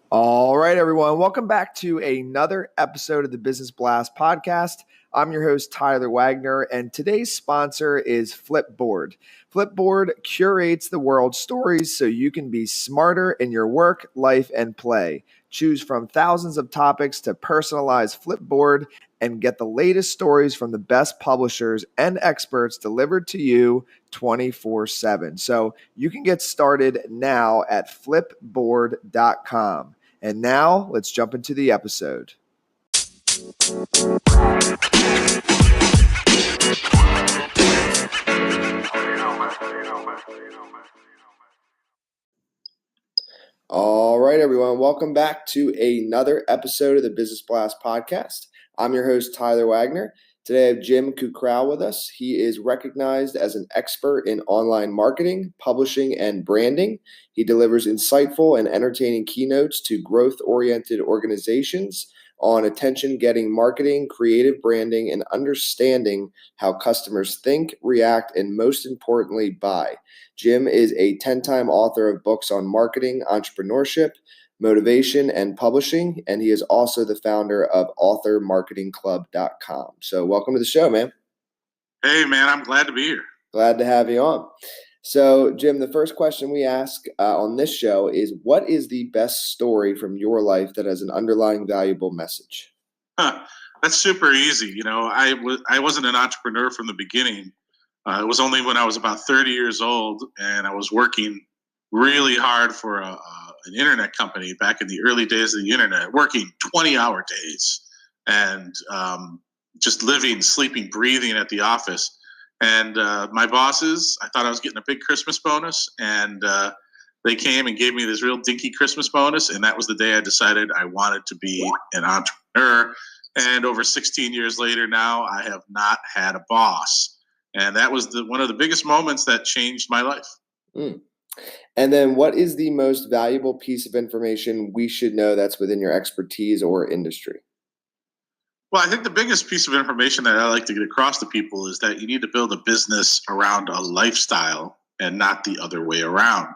All right, everyone. Welcome back to another episode of the Business Blast podcast. I'm your host, Tyler Wagner, and today's sponsor is Flipboard. Flipboard curates the world's stories so you can be smarter in your work, life, and play. Choose from thousands of topics to personalize Flipboard and get the latest stories from the best publishers and experts delivered to you 24/7. So you can get started now at flipboard.com. And now let's jump into the episode. All right, everyone. Welcome back to another episode of the Business Blast podcast. I'm your host, Tyler Wagner. Today I have Jim Kukral with us. He is recognized as an expert in online marketing, publishing, and branding. He delivers insightful and entertaining keynotes to growth-oriented organizations on attention-getting marketing, creative branding, and understanding how customers think, react, and most importantly, buy. Jim is a 10-time author of books on marketing, entrepreneurship, motivation, and publishing, and he is also the founder of authormarketingclub.com. So welcome to the show, man. Hey, man, I'm glad to be here. Glad to have you on. So, Jim, the first question we ask on this show is, what is the best story from your life that has an underlying valuable message? That's super easy. You know, I wasn't an entrepreneur from the beginning. It was only when I was about 30 years old and I was working really hard for an internet company back in the early days of the internet, working 20-hour days and just living, sleeping, breathing at the office. And my bosses, I thought I was getting a big Christmas bonus, and they came and gave me this real dinky Christmas bonus, and that was the day I decided I wanted to be an entrepreneur. And over 16 years later now, I have not had a boss. And that was one of the biggest moments that changed my life. And then what is the most valuable piece of information we should know that's within your expertise or industry? Well, I think the biggest piece of information that I like to get across to people is that you need to build a business around a lifestyle and not the other way around.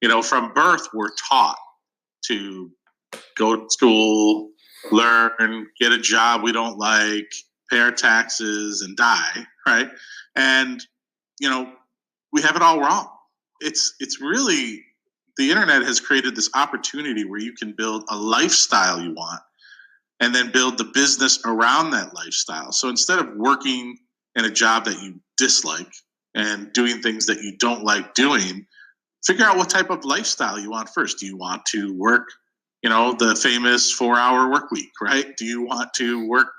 You know, from birth, we're taught to go to school, learn, get a job we don't like, pay our taxes, and die, right? And, you know, we have it all wrong. It's really, the internet has created this opportunity where you can build a lifestyle you want and then build the business around that lifestyle. So instead of working in a job that you dislike and doing things that you don't like doing, figure out what type of lifestyle you want first. Do you want to work, you know, the famous 4-hour work week, right? Do you want to work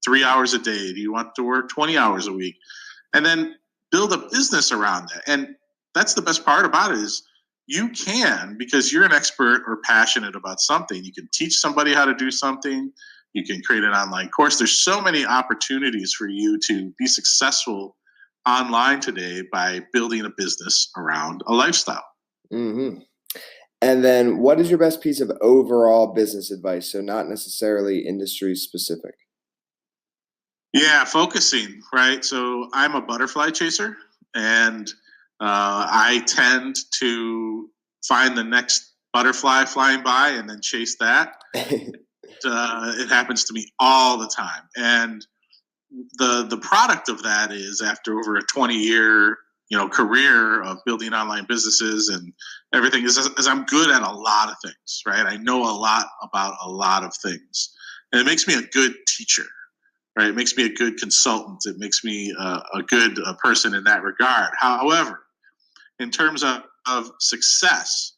3 hours a day? Do you want to work 20 hours a week? And then build a business around that. And that's the best part about it is you can, because you're an expert or passionate about something, you can teach somebody how to do something. You can create an online course. There's so many opportunities for you to be successful online today by building a business around a lifestyle. Mm-hmm. And then what is your best piece of overall business advice? So not necessarily industry specific. Yeah, focusing, right? So I'm a butterfly chaser, and I tend to find the next butterfly flying by and then chase that. It happens to me all the time. And the product of that is, after over a 20-year career of building online businesses and everything, is I'm good at a lot of things, right? I know a lot about a lot of things. And it makes me a good teacher, right? It makes me a good consultant. It makes me a good person in that regard. However, in terms of success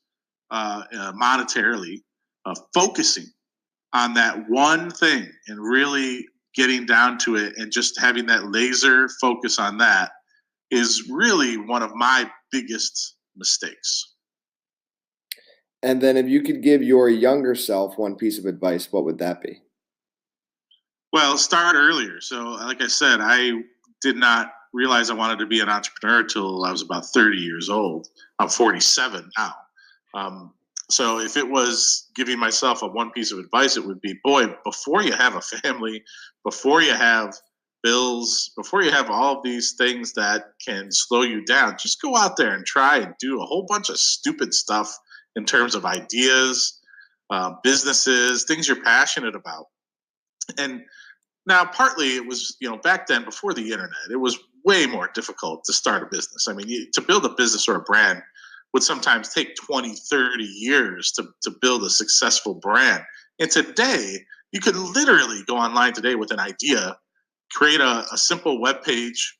monetarily, focusing on that one thing and really getting down to it and just having that laser focus on that is really one of my biggest mistakes. And then if you could give your younger self one piece of advice, what would that be? Well, start earlier. So like I said, I did not realize I wanted to be an entrepreneur until I was about 30 years old. I'm 47 now. So if it was giving myself a one piece of advice, it would be, boy, before you have a family, before you have bills, before you have all of these things that can slow you down, just go out there and try and do a whole bunch of stupid stuff in terms of ideas, businesses, things you're passionate about. And now, partly it was, back then before the internet, it was way more difficult to start a business. I mean, to build a business or a brand would sometimes take 20, 30 years to build a successful brand. And today, you could literally go online today with an idea, create a simple web page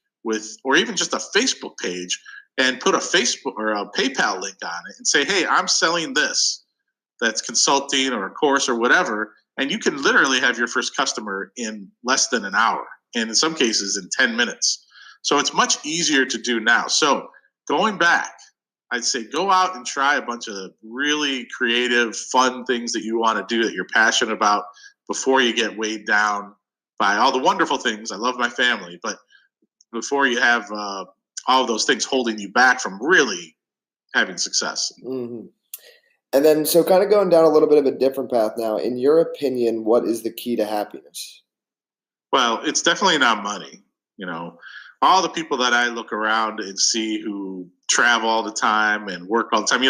or even just a Facebook page, and put a Facebook or a PayPal link on it and say, hey, I'm selling this. That's consulting or a course or whatever. And you can literally have your first customer in less than an hour, and in some cases in 10 minutes. So it's much easier to do now. So going back, I'd say go out and try a bunch of really creative, fun things that you want to do that you're passionate about before you get weighed down by all the wonderful things. I love my family, but before you have all of those things holding you back from really having success. Mm-hmm. And then, so kind of going down a little bit of a different path now, in your opinion, what is the key to happiness? Well, it's definitely not money. All the people that I look around and see who travel all the time and work all the time,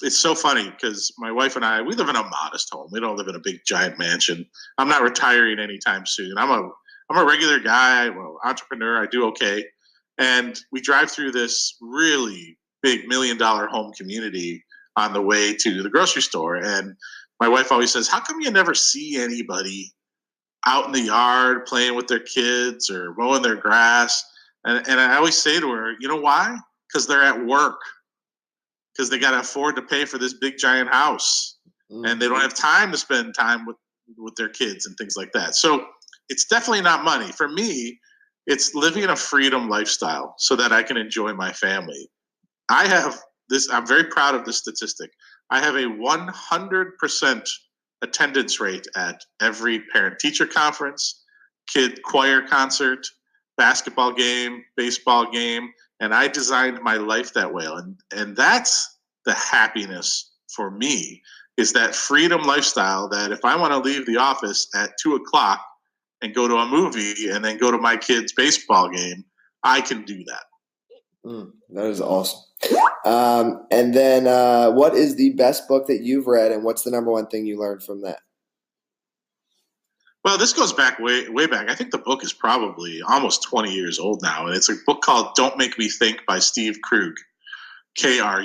it's so funny because my wife and I, we live in a modest home. We don't live in a big giant mansion. I'm not retiring anytime soon. I'm a regular guy, entrepreneur. I do okay. And we drive through this really big $1 million home community on the way to the grocery store. And my wife always says, how come you never see anybody out in the yard playing with their kids or mowing their grass? And I always say to her, you know why? Because they're at work. Because they got to afford to pay for this big giant house. Mm-hmm. And they don't have time to spend time with their kids and things like that. So it's definitely not money. For me, it's living a freedom lifestyle so that I can enjoy my family. I'm very proud of this statistic. I have a 100% attendance rate at every parent-teacher conference, kid choir concert, basketball game, baseball game, and I designed my life that way. And that's the happiness for me, is that freedom lifestyle that if I want to leave the office at 2:00 and go to a movie and then go to my kid's baseball game, I can do that. That is awesome. And then what is the best book that you've read, and what's the number one thing you learned from that? Well, this goes back way back. I think the book is probably almost 20 years old now. And it's a book called Don't Make Me Think by Steve Krug, Krug.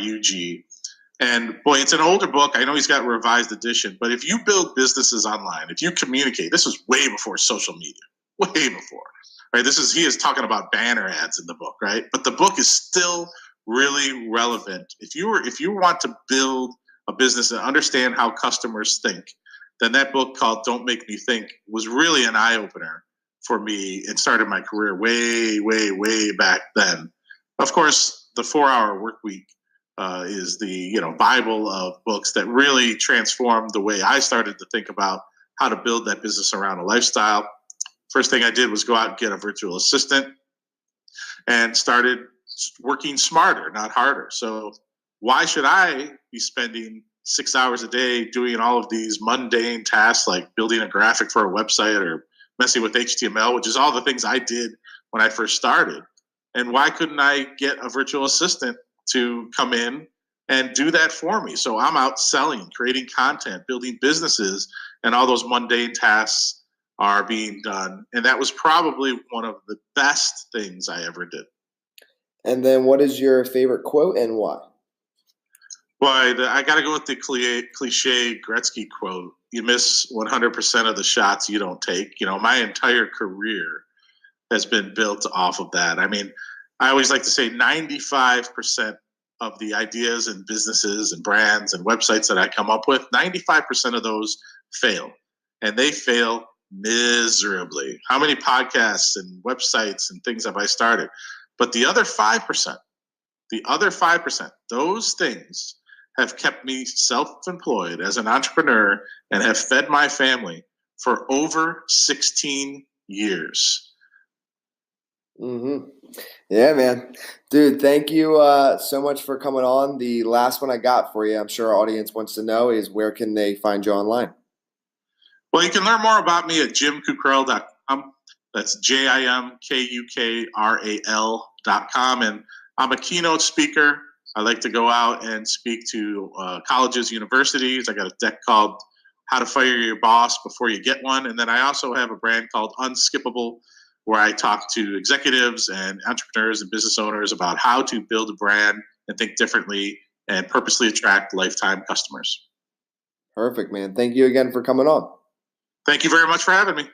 And boy, it's an older book. I know he's got a revised edition, but if you build businesses online, if you communicate, this was way before social media, way before. Right? He is talking about banner ads in the book, right? But the book is still really relevant. If you want to build a business and understand how customers think, then that book called Don't Make Me Think was really an eye-opener for me and started my career way, way, way back then. Of course, the 4-Hour Workweek is the Bible of books that really transformed the way I started to think about how to build that business around a lifestyle. First thing I did was go out and get a virtual assistant and started working smarter, not harder. So why should I be spending 6 hours a day doing all of these mundane tasks like building a graphic for a website or messing with HTML, which is all the things I did when I first started? And why couldn't I get a virtual assistant to come in and do that for me? So I'm out selling, creating content, building businesses, and all those mundane tasks are being done. And that was probably one of the best things I ever did. And then what is your favorite quote and why? Well, I got to go with the cliche Gretzky quote. You miss 100% of the shots you don't take. My entire career has been built off of that. I mean, I always like to say 95% of the ideas and businesses and brands and websites that I come up with, 95% of those fail. And they fail miserably. How many podcasts and websites and things have I started? But the other 5%, those things have kept me self-employed as an entrepreneur and have fed my family for over 16 years. Mm-hmm. Yeah, man. Dude, thank you so much for coming on. The last one I got for you, I'm sure our audience wants to know, is where can they find you online? Well, you can learn more about me at jimkukral.com. That's JIMKUKRAL.com. And I'm a keynote speaker. I like to go out and speak to colleges, universities. I got a deck called How to Fire Your Boss Before You Get One. And then I also have a brand called Unskippable, where I talk to executives and entrepreneurs and business owners about how to build a brand and think differently and purposely attract lifetime customers. Perfect, man. Thank you again for coming on. Thank you very much for having me.